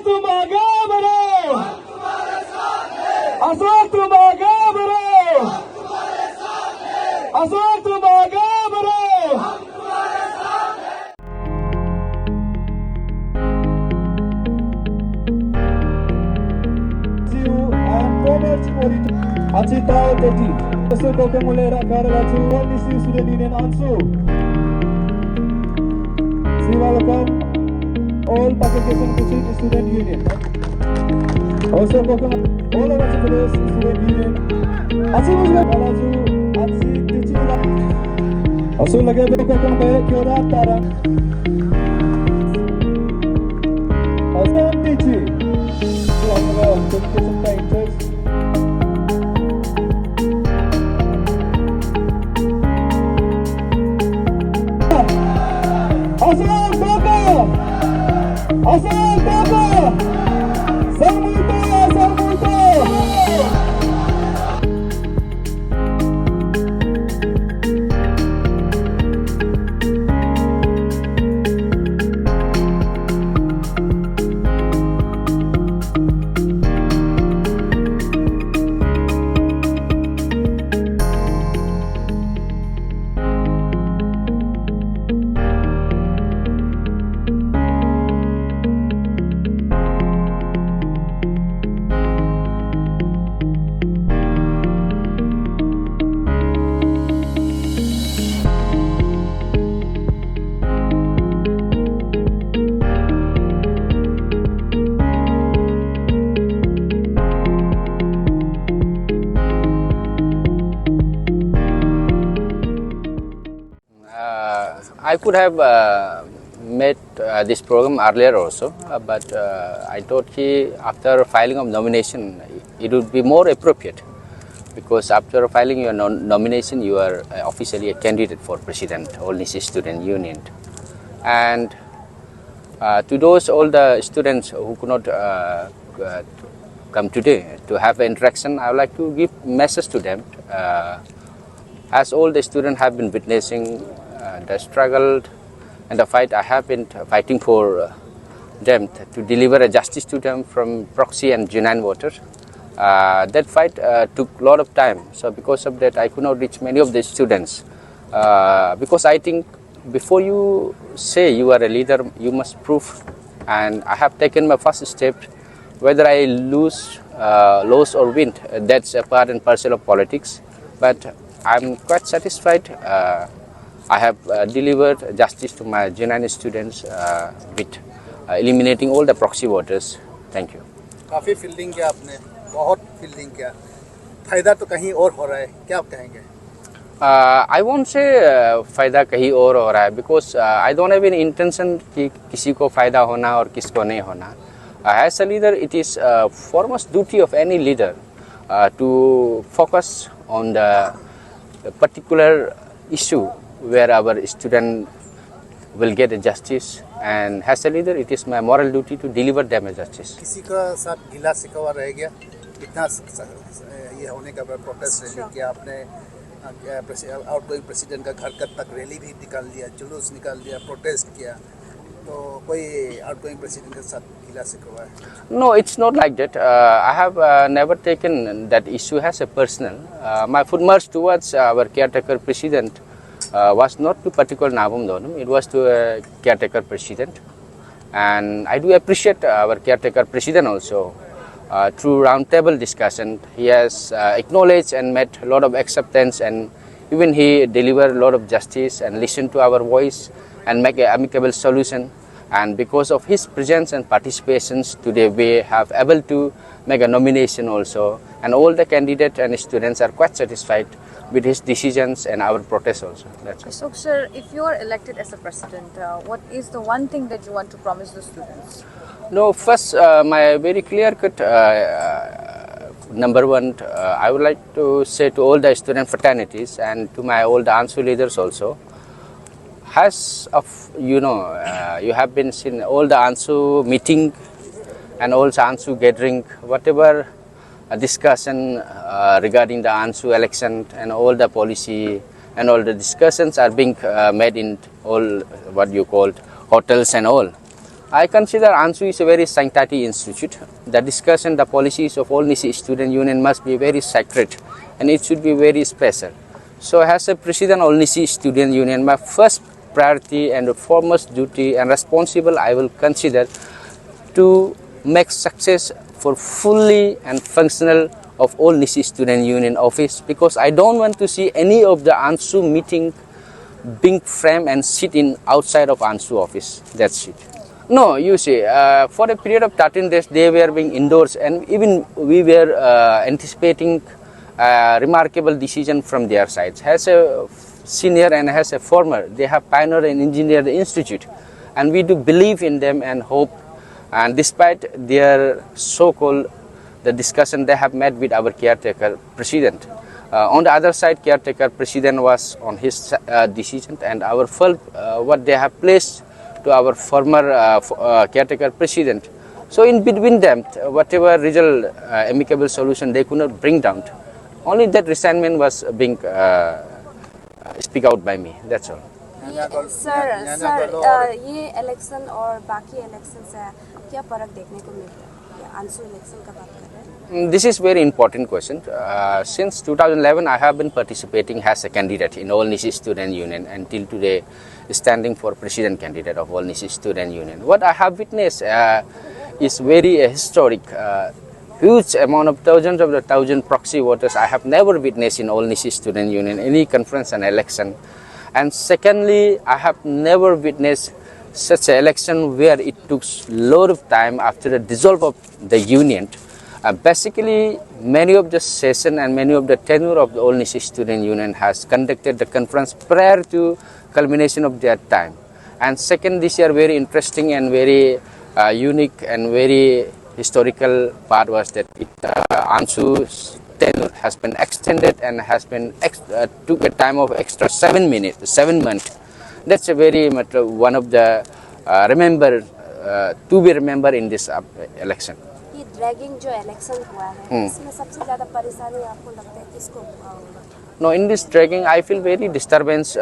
तुम आगे बढ़ो, अशोक तुम आगे बढ़ो, अशोक तुम आगे बढ़ो। And commerce politics. Achita Teti. Also Doka Mulera Karalachu. All this is student union ANSU. See welcome all publication teaching student union. Also Doka all of us for student union. Achi Muslim Kalaju. Achi teaching. Also lage Doka kan baye kyora tara. Also teaching. So our communication का interest. Ashok Doka, Ashok Doka, Samulto, Samulto. I could have made this program earlier also, but I thought after filing of nomination, it would be more appropriate, because after filing your nomination, you are officially a candidate for President All Nisi Student Union. And to those all the students who could not come today to have an interaction, I would like to give message to them. As all the students have been witnessing the struggle and the fight I have been fighting for them to deliver a justice to them from proxy and genuine voters. That fight took a lot of time. So because of that, I could not reach many of the students. Because I think before you say you are a leader, you must prove. And I have taken my first step. Whether I lose or win, that's a part and parcel of politics. But I'm quite satisfied. I have delivered justice to my genuine students with eliminating all the proxy voters. Thank you. काफ़ी fielding किया आपने, बहुत fielding किया, फायदा तो कहीं और हो रहा है, क्या आप कहेंगे? I won't say फायदा कहीं और हो रहा है, because I don't have any intention कि किसी को फायदा होना और किसको नहीं होना. As a leader, it is foremost duty of any leader to focus on the particular issue where our student will get a justice, and as a leader, it is my moral duty to deliver them a justice. किसी का साथ गिला शिकवा रह गया, कितना ये होने का बाद प्रोटेस्ट रैली किया आपने, आउटगोइंग प्रेसिडेंट का घर तक रैली भी निकाल दिया, जुलूस निकाल दिया, प्रोटेस्ट किया, तो कोई आउटगोइंग प्रेसिडेंट के साथ गिला शिकवा है? No, it's not like that. I have never taken that issue as a personal. My footmarch towards our caretaker president was not to particular Nabum Donum, it was to a caretaker president. And I do appreciate our caretaker president also. Through roundtable discussion, he has acknowledged and met a lot of acceptance, and even he delivered a lot of justice and listened to our voice and make an amicable solution. And because of his presence and participations today, we have able to make a nomination also, and all the candidates and students are quite satisfied with his decisions and our protest also. That's all. So, sir, if you are elected as a president, what is the one thing that you want to promise the students? No, first, my very clear-cut number one, I would like to say to all the student fraternities and to my all the ANSU leaders also, as of you have been seen all the ANSU meeting and also ANSU gathering, whatever discussion regarding the ANSU election and all the policy and all the discussions are being made in all what you called hotels and all. I consider ANSU is a very sanctity institute. The discussion, the policies of all NISI student union must be very sacred and it should be very special. So as a president of NISI student union, my first priority and foremost duty and responsible I will consider to make success for fully and functional of all NISI student union office, because I don't want to see any of the ANSU meeting being framed and sit in outside of ANSU office. That's it. No, you see, for a period of 13 days, they were being indoors, and even we were anticipating remarkable decision from their sides. As a senior and as a former, they have pioneered and engineered the institute, and we do believe in them and hope. And despite their so-called the discussion they have met with our caretaker president, on the other side, caretaker president was on his decision, and our full what they have placed to our former caretaker president. So in between them, whatever result, amicable solution they could not bring down, only that resentment was being speak out by me. That's all. Sir ये election और बाकी election से क्या फर्क देखने को मिलता है? आंसू इलेक्शन का बात कर रहे हैं. This is very important question. Since 2011, I have been participating as a candidate in All NISI Student Union until today, standing for president candidate of All NISI Student Union. What I have witnessed is very historic, huge amount of thousands of the thousand proxy voters. I have never witnessed in All NISI Student Union any conference and election. And secondly, I have never witnessed such an election where it took a lot of time after the dissolve of the union. Basically, many of the session and many of the tenure of the All NISI Student Union has conducted the conference prior to culmination of their time. And second, this year very interesting and very unique and very historical part was that ANSU's tenure has been extended and has been took a time of extra 7 months. That's a very much one of the to be remembered in this election. ये dragging जो election हुआ है, इसमें सबसे ज़्यादा परेशानी आपको लगता है किसको हुआ होगा? No, in this dragging, I feel very disturbance.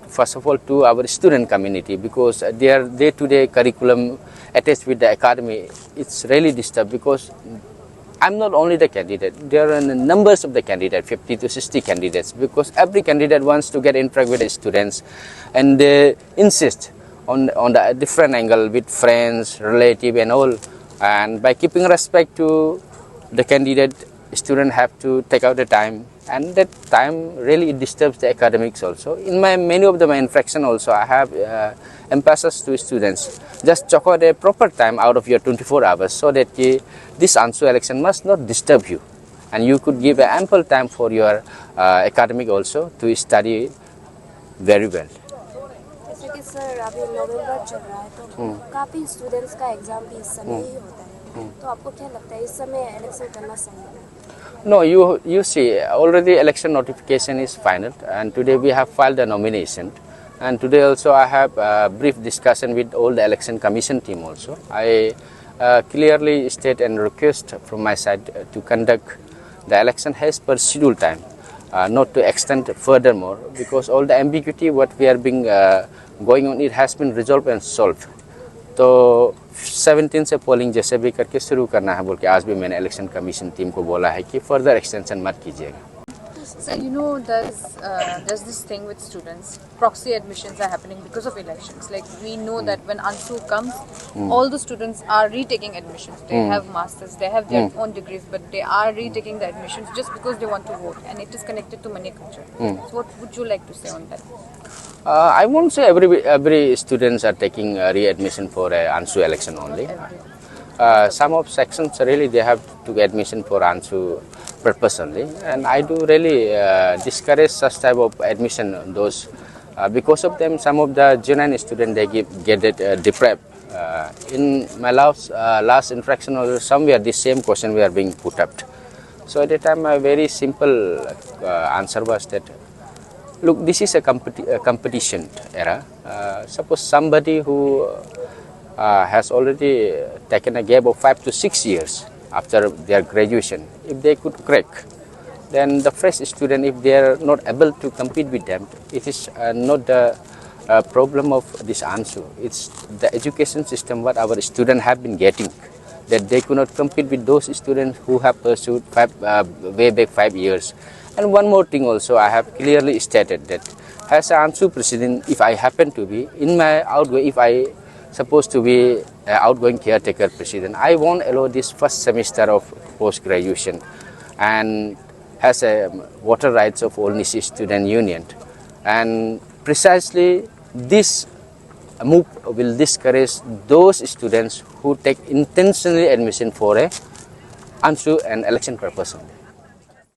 First of all, to our student community, because their day-to-day curriculum attached with the academy, it's really disturbed, because I'm not only the candidate, there are numbers of the candidates, 50 to 60 candidates, because every candidate wants to get interact with the students, and they insist on the different angle with friends, relative and all, and by keeping respect to the candidate, student have to take out the time, and that time really disturbs the academics also. In many of my infraction also, I have emphasis to students, just choke out a proper time out of your 24 hours, so that this ANSU election must not disturb you, and you could give ample time for your academic also to study very well. जैसे कि sir अभी नवंबर चल रहा है, तो काफ़ी students का exam भी इस समय ही होता है, तो आपको क्या लगता है इस समय इलेक्शन करना सही है? No, you see, already election notification is final, and today we have filed a nomination, and today also I have a brief discussion with all the election commission team also. I clearly state and request from my side to conduct the election as per schedule time, not to extend furthermore, because all the ambiguity what we are being going on, it has been resolved and solved. तो 17 से polling जैसे भी करके शुरू करना है बोल के आज भी मैंने इलेक्शन कमीशन टीम को बोला है कि फर्दर एक्सटेंशन मत कीजिएगा. So you know, there's this thing with students. Proxy admissions are happening because of elections. Like we know that when ANSU comes, all the students are retaking admissions. They have masters, they have their own degrees, but they are retaking the admissions just because they want to vote, and it is connected to money culture. So what would you like to say on that? I won't say every students are taking readmission for ANSU election only. Some of sections really they have to get admission for ANSU purpose only, and I do really discourage such type of admission. Those because of them, some of the genuine students they get it deprived. In my last infraction or somewhere, this same question we are being put up. So at the time, my very simple answer was that, look, this is a competition era. Suppose somebody who has already taken a gap of 5 to 6 years after their graduation, if they could crack, then the fresh student, if they are not able to compete with them, it is not the problem of this ANSU. It's the education system what our students have been getting, that they could not compete with those students who have pursued way back 5 years. And one more thing also, I have clearly stated that as an ANSU president, if I happen to be in my outgoing, if I supposed to be outgoing caretaker president, I won't allow this first semester of post-graduation and has a water rights of all Nisi student union. And precisely this move will discourage those students who take intentionally admission for a ANSU and election purpose only.